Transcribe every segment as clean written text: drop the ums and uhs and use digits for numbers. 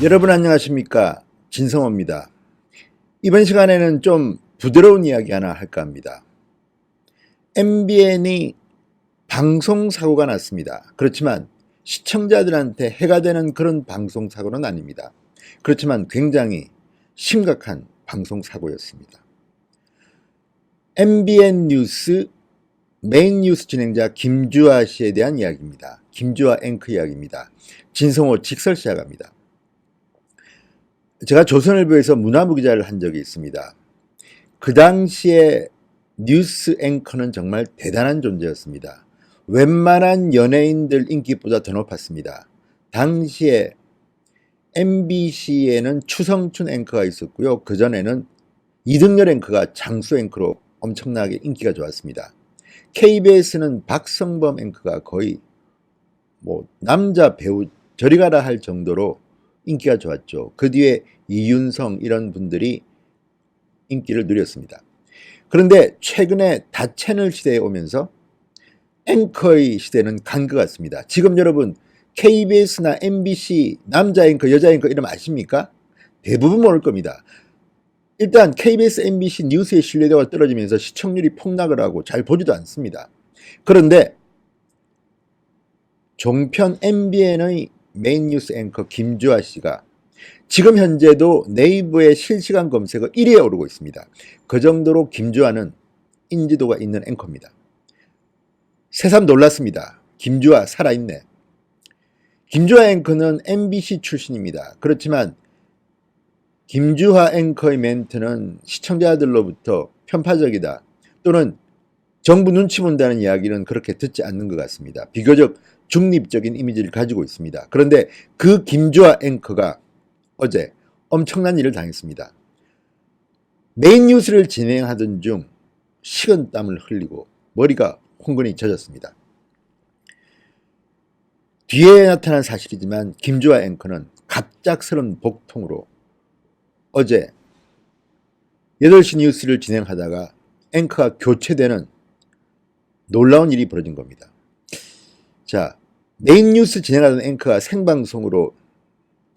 여러분 안녕하십니까? 진성호입니다. 이번 시간에는 좀 부드러운 이야기 하나 할까 합니다. MBN이 방송사고가 났습니다. 그렇지만 시청자들한테 해가 되는 그런 방송사고는 아닙니다. 그렇지만 굉장히 심각한 방송사고였습니다. MBN 뉴스 메인 뉴스 진행자 김주아 씨에 대한 이야기입니다. 김주아 앵커 이야기입니다. 진성호 직설 시작합니다. 제가 조선일보에서 문화부 기자를 한 적이 있습니다. 그 당시에 뉴스 앵커는 정말 대단한 존재였습니다. 웬만한 연예인들 인기보다 더 높았습니다. 당시에 MBC에는 추성춘 앵커가 있었고요. 그전에는 이등열 앵커가 장수 앵커로 엄청나게 인기가 좋았습니다. KBS는 박성범 앵커가 거의 남자 배우 저리 가라 할 정도로 인기가 좋았죠. 그 뒤에 이윤성 이런 분들이 인기를 누렸습니다. 그런데 최근에 다채널 시대에 오면서 앵커의 시대는 간 것 같습니다. 지금 여러분 KBS나 MBC 남자 앵커 여자 앵커 이름 아십니까? 대부분 모를 겁니다. 일단 KBS, MBC 뉴스의 신뢰도가 떨어지면서 시청률이 폭락을 하고 잘 보지도 않습니다. 그런데 종편 MBN의 메인 뉴스 앵커 김주아 씨가 지금 현재도 네이버의 실시간 검색어 1위에 오르고 있습니다. 그 정도로 김주아는 인지도가 있는 앵커입니다. 새삼 놀랐습니다. 김주아 살아있네. 김주아 앵커는 MBC 출신입니다. 그렇지만 김주아 앵커의 멘트는 시청자들로부터 편파적이다 또는 정부 눈치 본다는 이야기는 그렇게 듣지 않는 것 같습니다. 비교적 중립적인 이미지를 가지고 있습니다. 그런데 그 김주아 앵커가 어제 엄청난 일을 당했습니다. 메인 뉴스를 진행하던 중 식은땀을 흘리고 머리가 홍근히 젖었습니다. 뒤에 나타난 사실이지만 김주아 앵커는 갑작스런 복통으로 어제 8시 뉴스를 진행하다가 앵커가 교체되는 놀라운 일이 벌어진 겁니다. 자, 메인 뉴스 진행하던 앵커가 생방송으로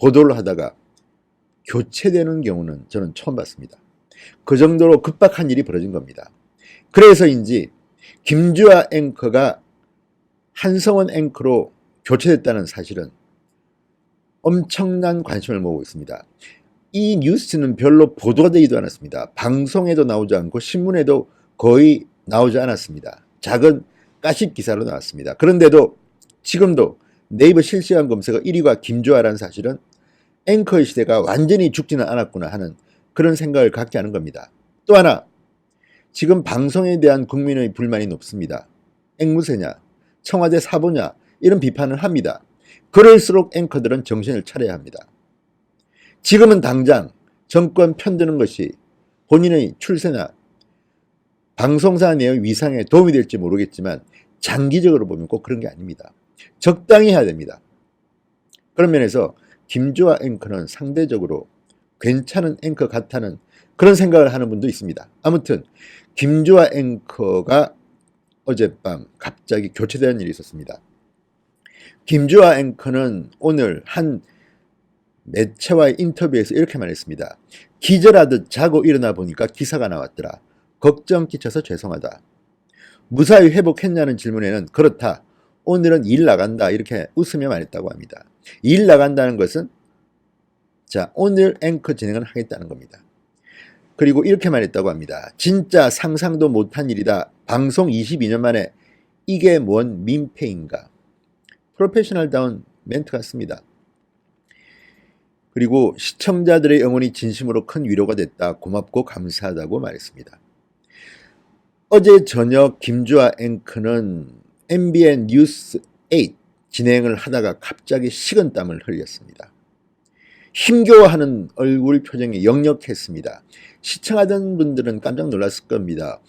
보도를 하다가 교체되는 경우는 저는 처음 봤습니다. 그 정도로 급박한 일이 벌어진 겁니다. 그래서인지 김주아 앵커가 한성원 앵커로 교체됐다는 사실은 엄청난 관심을 모으고 있습니다. 이 뉴스는 별로 보도가 되지도 않았습니다. 방송에도 나오지 않고 신문에도 거의 나오지 않았습니다. 작은 가십 기사로 나왔습니다. 그런데도 지금도 네이버 실시간 검색어 1위가 김주아라는 사실은 앵커의 시대가 완전히 죽지는 않았구나 하는 그런 생각을 갖게 하는 겁니다. 또 하나, 지금 방송에 대한 국민의 불만이 높습니다. 앵무새냐, 청와대 사보냐 이런 비판을 합니다. 그럴수록 앵커들은 정신을 차려야 합니다. 지금은 당장 정권 편드는 것이 본인의 출세나 방송사 내의 위상에 도움이 될지 모르겠지만 장기적으로 보면 꼭 그런 게 아닙니다. 적당히 해야 됩니다. 그런 면에서 김주아 앵커는 상대적으로 괜찮은 앵커 같다는 그런 생각을 하는 분도 있습니다. 아무튼 김주아 앵커가 어젯밤 갑자기 교체되는 일이 있었습니다. 김주아 앵커는 오늘 한 매체와의 인터뷰에서 이렇게 말했습니다. 기절하듯 자고 일어나 보니까 기사가 나왔더라. 걱정 끼쳐서 죄송하다. 무사히 회복했냐는 질문에는 그렇다. 오늘은 일 나간다. 이렇게 웃으며 말했다고 합니다. 일 나간다는 것은 자, 오늘 앵커 진행을 하겠다는 겁니다. 그리고 이렇게 말했다고 합니다. 진짜 상상도 못한 일이다. 방송 22년 만에 이게 뭔 민폐인가. 프로페셔널다운 멘트 같습니다. 그리고 시청자들의 응원이 진심으로 큰 위로가 됐다. 고맙고 감사하다고 말했습니다. 어제 저녁 김주아 앵커는 MBN 뉴스 8 진행을 하다가 갑자기 식은땀을 흘렸습니다. 힘겨워하는 얼굴 표정이 역력했습니다. 시청하던 분들은 깜짝 놀랐을 겁니다.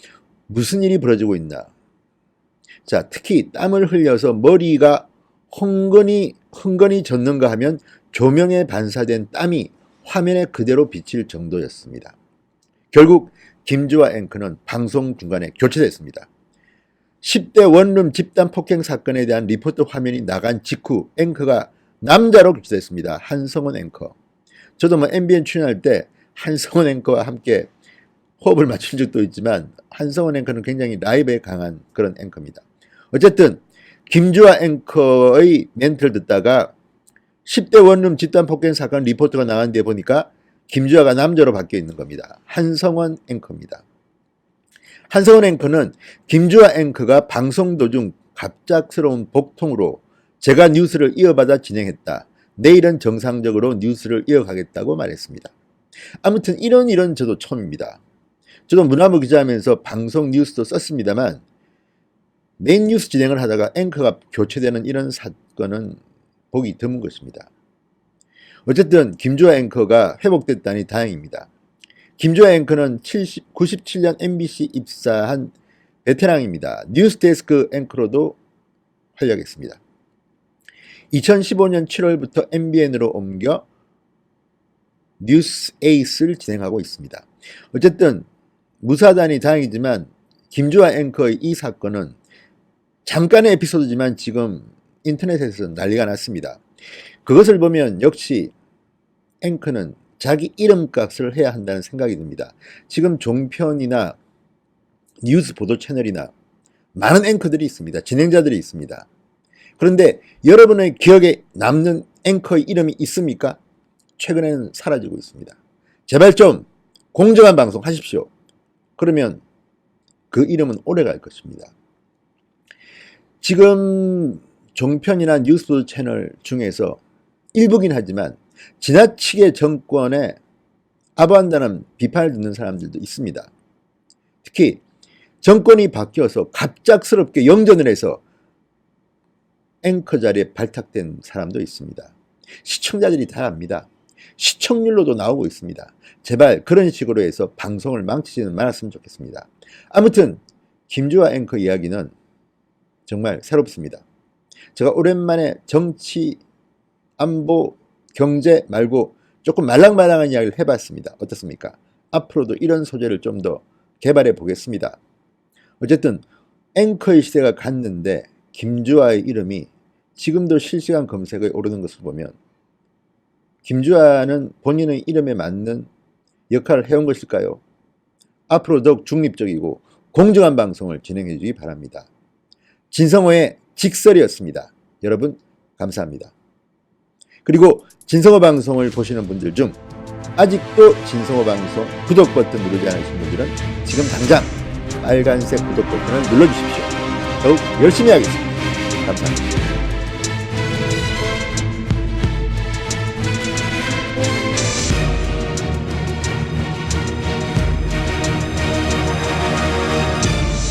무슨 일이 벌어지고 있나. 자, 특히 땀을 흘려서 머리가 흥건히 젖는가 하면 조명에 반사된 땀이 화면에 그대로 비칠 정도였습니다. 결국 김주아 앵커는 방송 중간에 교체됐습니다. 10대 원룸 집단 폭행 사건에 대한 리포트 화면이 나간 직후 앵커가 남자로 교체됐습니다. 한성원 앵커. 저도 뭐 MBN 출연할 때 한성원 앵커와 함께 호흡을 맞춘 적도 있지만 한성원 앵커는 굉장히 라이브에 강한 그런 앵커입니다. 어쨌든 김주아 앵커의 멘트를 듣다가 10대 원룸 집단 폭행 사건 리포트가 나간 데 보니까 김주아가 남자로 바뀌어 있는 겁니다. 한성원 앵커입니다. 한성원 앵커는 김주아 앵커가 방송 도중 갑작스러운 복통으로 제가 뉴스를 이어받아 진행했다. 내일은 정상적으로 뉴스를 이어가겠다고 말했습니다. 아무튼 이런 저도 처음입니다. 저도 문화부 기자하면서 방송 뉴스도 썼습니다만 메인 뉴스 진행을 하다가 앵커가 교체되는 이런 사건은 보기 드문 것입니다. 어쨌든 김주아 앵커가 회복됐다니 다행입니다. 김주아 앵커는 97년 MBC 입사한 베테랑입니다. 뉴스데스크 앵커로도 활약했습니다. 2015년 7월부터 MBN으로 옮겨 뉴스 에이스를 진행하고 있습니다. 어쨌든 무사하다니 다행이지만 김주아 앵커의 이 사건은 잠깐의 에피소드지만 지금 인터넷에서 난리가 났습니다. 그것을 보면 역시 앵커는 자기 이름값을 해야 한다는 생각이 듭니다. 지금 종편이나 뉴스 보도 채널이나 많은 앵커들이 있습니다. 진행자들이 있습니다. 그런데 여러분의 기억에 남는 앵커의 이름이 있습니까? 최근에는 사라지고 있습니다. 제발 좀 공정한 방송 하십시오. 그러면 그 이름은 오래갈 것입니다. 지금 종편이나 뉴스 보도 채널 중에서 일부긴 하지만 지나치게 정권에 아부한다는 비판을 듣는 사람들도 있습니다. 특히 정권이 바뀌어서 갑작스럽게 영전을 해서 앵커 자리에 발탁된 사람도 있습니다. 시청자들이 다 압니다. 시청률로도 나오고 있습니다. 제발 그런 식으로 해서 방송을 망치지는 말았으면 좋겠습니다. 아무튼 김주아 앵커 이야기는 정말 새롭습니다. 제가 오랜만에 정치, 안보, 경제 말고 조금 말랑말랑한 이야기를 해봤습니다. 어떻습니까? 앞으로도 이런 소재를 좀 더 개발해 보겠습니다. 어쨌든 앵커의 시대가 갔는데 김주아의 이름이 지금도 실시간 검색어에 오르는 것을 보면 김주아는 본인의 이름에 맞는 역할을 해온 것일까요? 앞으로 더욱 중립적이고 공정한 방송을 진행해 주기 바랍니다. 진성호의 직설이었습니다. 여러분 감사합니다. 그리고 진성호 방송을 보시는 분들 중 아직도 진성호 방송 구독 버튼 누르지 않으신 분들은 지금 당장 빨간색 구독 버튼을 눌러주십시오. 더욱 열심히 하겠습니다. 감사합니다.